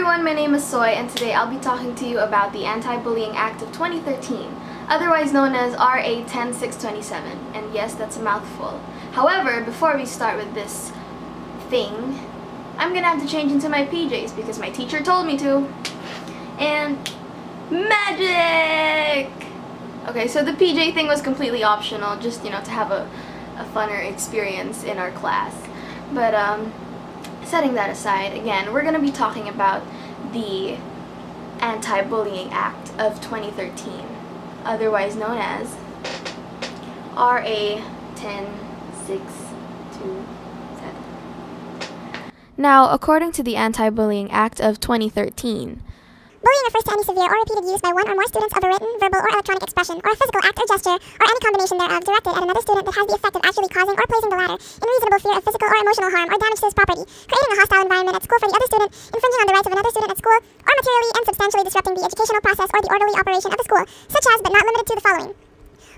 everyone, my name is Soy, and today I'll be talking to you about the Anti-Bullying Act of 2013, otherwise known as RA 10627. And yes, that's a mouthful. However, before we start with this thing, I'm gonna have to change into my PJs because my teacher told me to. And magic! Okay, so the PJ thing was completely optional, just, to have a funner experience in our class. But, setting that aside, again, we're going to be talking about the Anti-Bullying Act of 2013, otherwise known as RA 10627. Now, according to the Anti-Bullying Act of 2013, bullying refers to any severe or repeated use by one or more students of a written, verbal, or electronic expression, or a physical act or gesture, or any combination thereof directed at another student that has the effect of actually causing or placing the latter in reasonable fear of physical or emotional harm or damage to his property, creating a hostile environment at school for the other student, infringing on the rights of another student at school, or materially and substantially disrupting the educational process or the orderly operation of the school, such as but not limited to the following.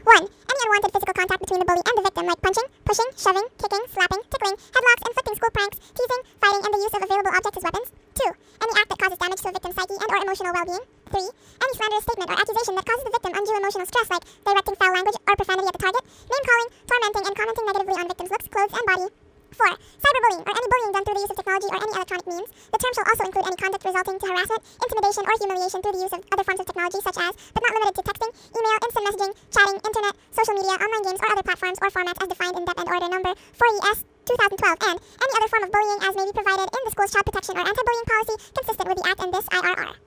1. Any unwanted physical contact between the bully and the victim, like punching, pushing, shoving, kicking, slapping, tickling, headlocks, inflicting school pranks, teasing, fighting, and the use of available objects as weapons. 2. Any act that causes damage to a victim's psyche and or emotional well-being. 3. Any slanderous statement or accusation that causes the victim undue emotional stress, like directing foul language or profanity at the target, name-calling, tormenting, and commenting negatively on victims' looks, clothes, and body. 4. Cyberbullying, or any bullying done through the use of technology or any electronic means. The term shall also include any conduct resulting to harassment, intimidation, or humiliation through the use of other forms of technology such as, but not limited to texting, email, instant messaging, chatting, internet, social media, online games, or other platforms or formats as defined in Dep and Order number 4ES 2012, and any other form of bullying as may be provided in the school's child protection or anti-bullying policy consistent with the Act and this IRR.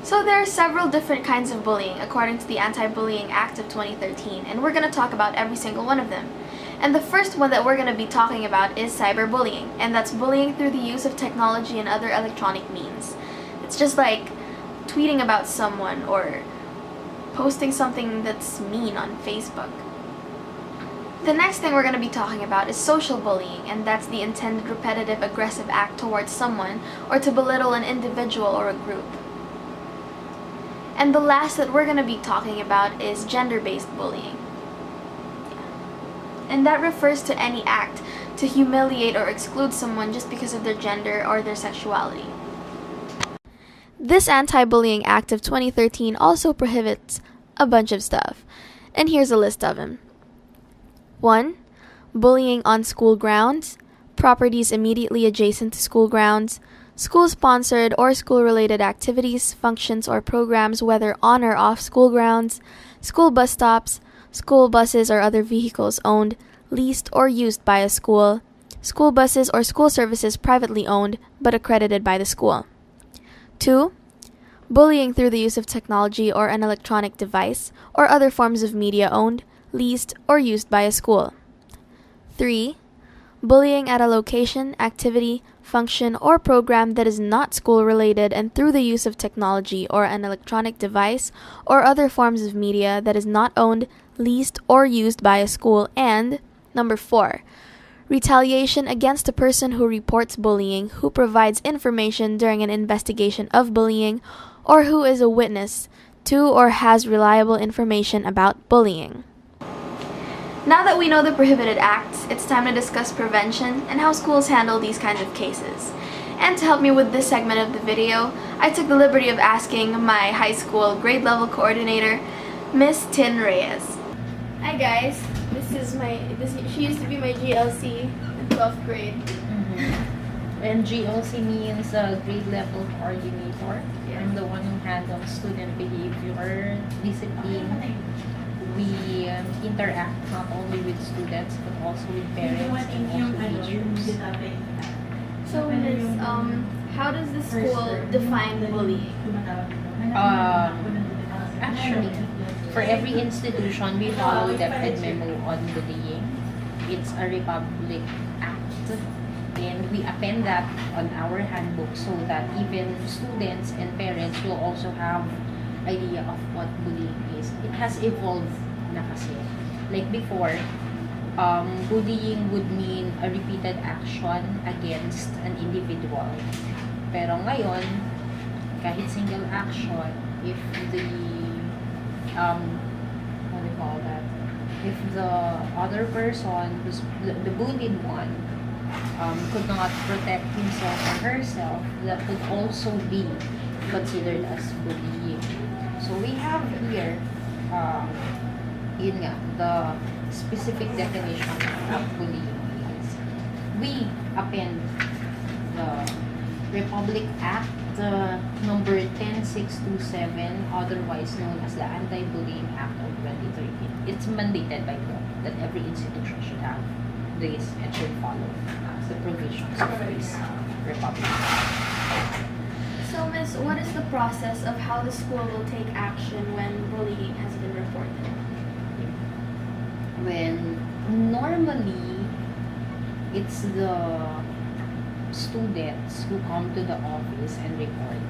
So there are several different kinds of bullying according to the Anti-Bullying Act of 2013, and we're going to talk about every single one of them. And the first one that we're going to be talking about is cyberbullying, and that's bullying through the use of technology and other electronic means. It's just like tweeting about someone or posting something that's mean on Facebook. The next thing we're going to be talking about is social bullying, and that's the intended repetitive aggressive act towards someone or to belittle an individual or a group. And the last that we're going to be talking about is gender-based bullying. And that refers to any act to humiliate or exclude someone just because of their gender or their sexuality. This Anti-Bullying Act of 2013 also prohibits a bunch of stuff, and here's a list of them. 1. Bullying on school grounds, properties immediately adjacent to school grounds, school-sponsored or school-related activities, functions, or programs whether on or off school grounds, school bus stops, school buses or other vehicles owned, leased, or used by a school, school buses or school services privately owned but accredited by the school. 2. Bullying through the use of technology or an electronic device or other forms of media owned, leased, or used by a school. 3. Bullying at a location, activity, function, or program that is not school-related and through the use of technology or an electronic device or other forms of media that is not owned, leased, or used by a school. And number 4. Retaliation against a person who reports bullying, who provides information during an investigation of bullying, or who is a witness to or has reliable information about bullying. Now that we know the prohibited acts, it's time to discuss prevention and how schools handle these kinds of cases. And to help me with this segment of the video, I took the liberty of asking my high school grade level coordinator, Miss Tin Reyes. Hi guys, she used to be my GLC in 12th grade. And GLC means grade level coordinator. Yeah. I'm the one who handles student behavior, discipline. We interact not only with students but also with parents and also teachers. So Miss, how does the school define bullying? Actually, for every institution, we follow the Fed memo on bullying. It's a Republic Act, and we append that on our handbook so that even students and parents will also have idea of what bullying is. It has evolved na kasi. Like before, bullying would mean a repeated action against an individual. Pero ngayon, kahit single action, if the what do you call that? If the other person, who's the bullied one, could not protect himself or herself, that could also be considered as bullying. So we have here, yun nga, the specific definition of bullying is we append the Republic Act number 10627, otherwise known as the Anti-Bullying Act of 2013. It's mandated by law that every institution should have this and should follow the provisions of this Republic Act. So, Miss, what is the process of how the school will take action when bullying has been reported? When normally it's the students who come to the office and report.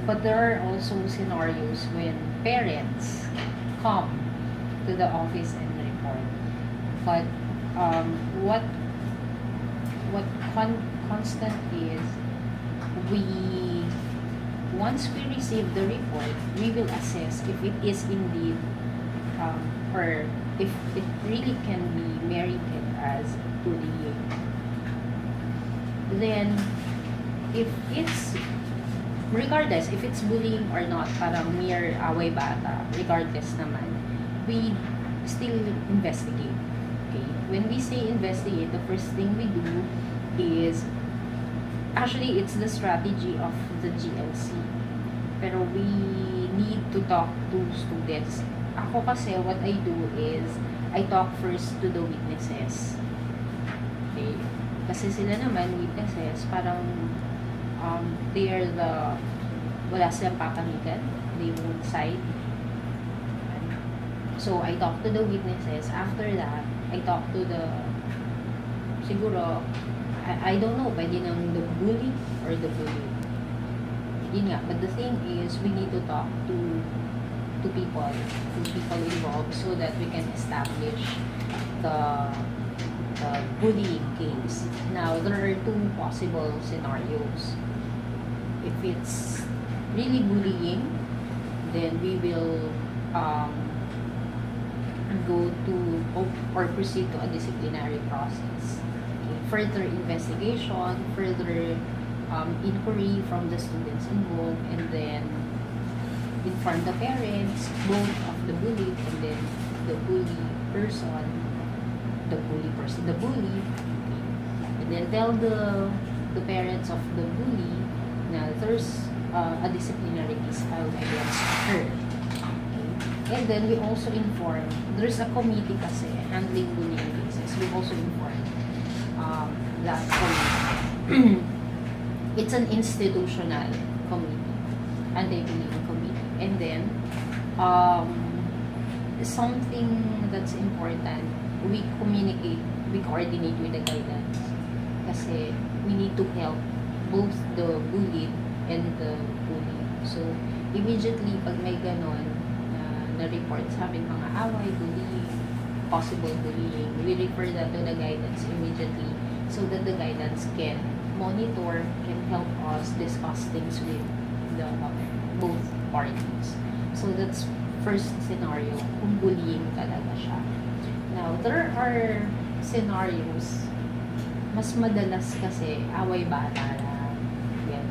But there are also scenarios when parents come to the office and report. But constant is once we receive the report, we will assess if it is indeed or if it really can be merited as bullying. Then, if it's regardless if it's bullying or not, parang mere away bata, regardless naman, we still investigate. Okay? When we say investigate, the first thing we do is, actually, it's the strategy of the GLC. Pero we need to talk to students. Ako kasi, what I do is, I talk first to the witnesses. Okay? Kasi sila naman, witnesses, parang they are wala silang papanigan. They won't side. So, I talk to the witnesses. After that, I talk to siguro, I don't know, pwede nang the bully or the bully. Yun nga, but the thing is, we need to talk to people involved so that we can establish the bullying case. Now, there are two possible scenarios. If it's really bullying, then we will go to or proceed to a disciplinary process. Okay. Further investigation, further inquiry from the students involved, and then inform the parents, both of the bullied and then the bully, and then tell the parents of the bully na there's a disciplinary case filed against her. Okay. And then we also inform, there's a committee kasi handling bullying cases. We also inform that committee. It's an institutional committee, anti-bullying committee. And then, something that's important, we communicate, we coordinate with the guidance. Kasi we need to help both the bullied and the bully. So, immediately, pag may ganon na-report sa amin mga away, bullying, possible bullying, we refer that to the guidance immediately so that the guidance can monitor, can help us discuss things with the both parties. So, that's first scenario, kung bullying talaga siya. Now, there are scenarios, mas madalas kasi away bata na yan.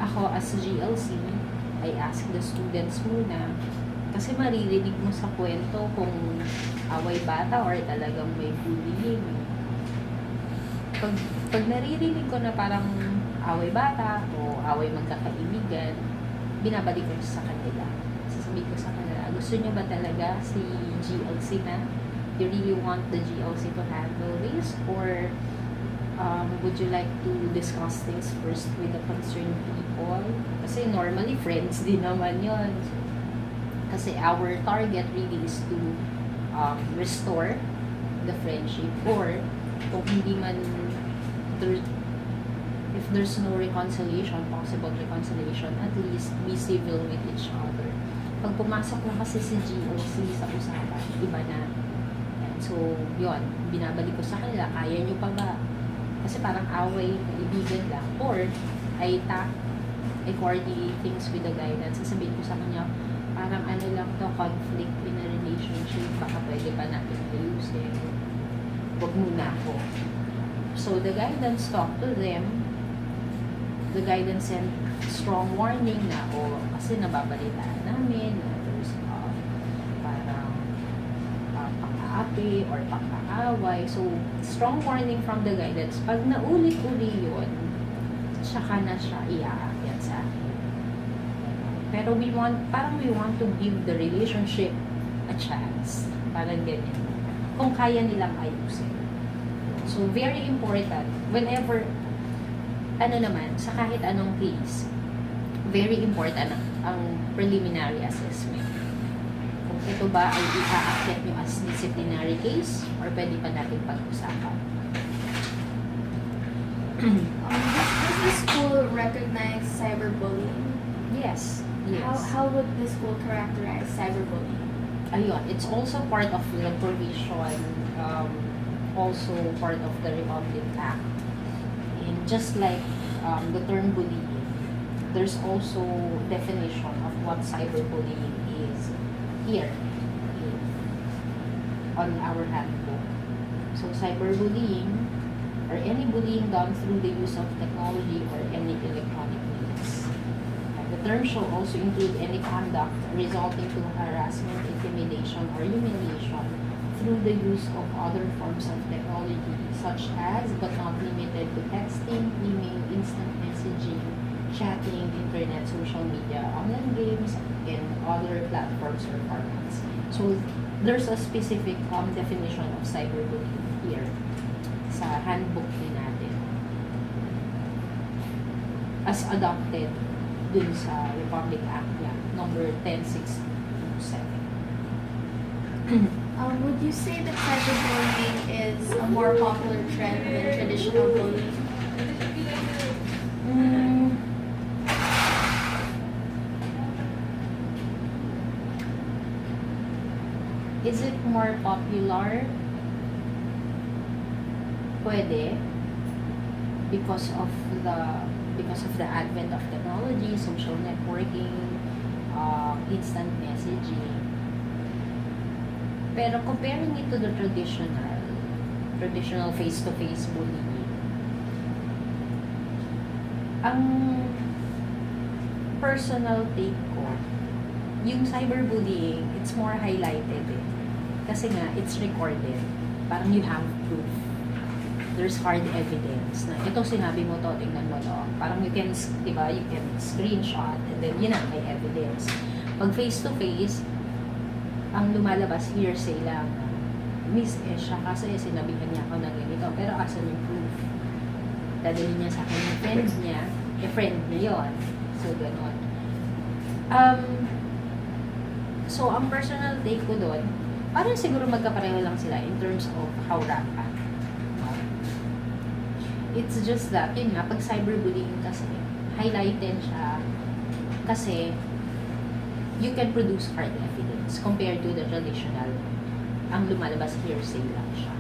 Ako as GLC, I ask the students muna kasi maririnig mo sa kwento kung away bata or talagang may bullying. Pag naririnig ko na parang away bata o away magkakaibigan, binabalik ko sa kanila. Sasabihin ko sa kanila, gusto nyo ba talaga si GLC na? You really want the GLC to handle this? Or would you like to discuss things first with the concerned people? Kasi normally, friends din naman yun. Kasi our target really is to restore the friendship. Or, kung hindi man if there's no reconciliation, possible reconciliation, at least be civil with each other. Pag pumasok na kasi si GLC sa usapan, iba na. Yan. So, yun, binabalik ko sa kanila, kaya nyo pa ba? Kasi parang away, kaibigan lang. Or, I coordinate things with the guidance. Sasabihin ko sa kanya, parang ano lang to, conflict in a relationship, baka pwede pa natin ayusin. Huwag muna ako. So, the guidance talked to them. The guidance sent strong warning na, kasi nababalitaan namin na there's parang pang-aapi or pang-aaway. So, strong warning from the guidance. Pag naulit-uli yun, tsaka na siya iaakyat sa akin. Pero we want to give the relationship a chance. Parang ganyan. Kung kaya nilang ayusin. So, very important. Whenever, sa kahit anong case, very important ang preliminary assessment. Kung ito ba ay i-accept nyo as disciplinary case or pwede pa natin pag-usapan. Does the school recognize cyberbullying? Yes. How would the school characterize cyberbullying? Ayun, it's also part of the provision, also part of the Republic Act. And just like the term bullying, there's also definition of what cyberbullying is here on our handbook. So cyberbullying, or any bullying done through the use of technology or any electronic means. The term shall also include any conduct resulting to harassment, intimidation, or humiliation through the use of other forms of technology, such as, but not limited to, texting, email, instant messaging, chatting, internet, social media, online games, and other platforms or formats. So, there's a specific definition of cyberbullying here sa handbook din natin as adopted dun sa Republic Act number 10627. Would you say that cyberbullying is a more popular trend than traditional bullying? Is it more popular? Pwede. Because of the advent of technology, social networking, instant messaging. Pero comparing it to the traditional face-to-face bullying, ang personal take ko, yung cyberbullying, it's more highlighted eh. Kasi nga, it's recorded. Parang you have proof. There's hard evidence na ito sinabi mo to, tingnan mo to. Parang you can, diba, you can screenshot and then yun ang may evidence. Pag face-to-face, ang lumalabas hearsay lang. Miss siya kasi sinabihan niya ako na ganito. Pero asan yung proof? Dadali niya sa akin yung friend niya. Friend niya yun. So, gano'n. So, ang personal take ko doon, parang siguro magkapareho lang sila in terms of how rampant. It's just that, yun nga, pag cyberbullying kasi, highlighted siya kasi you can produce hard evidence compared to the traditional, ang lumalabas hearsay lang siya.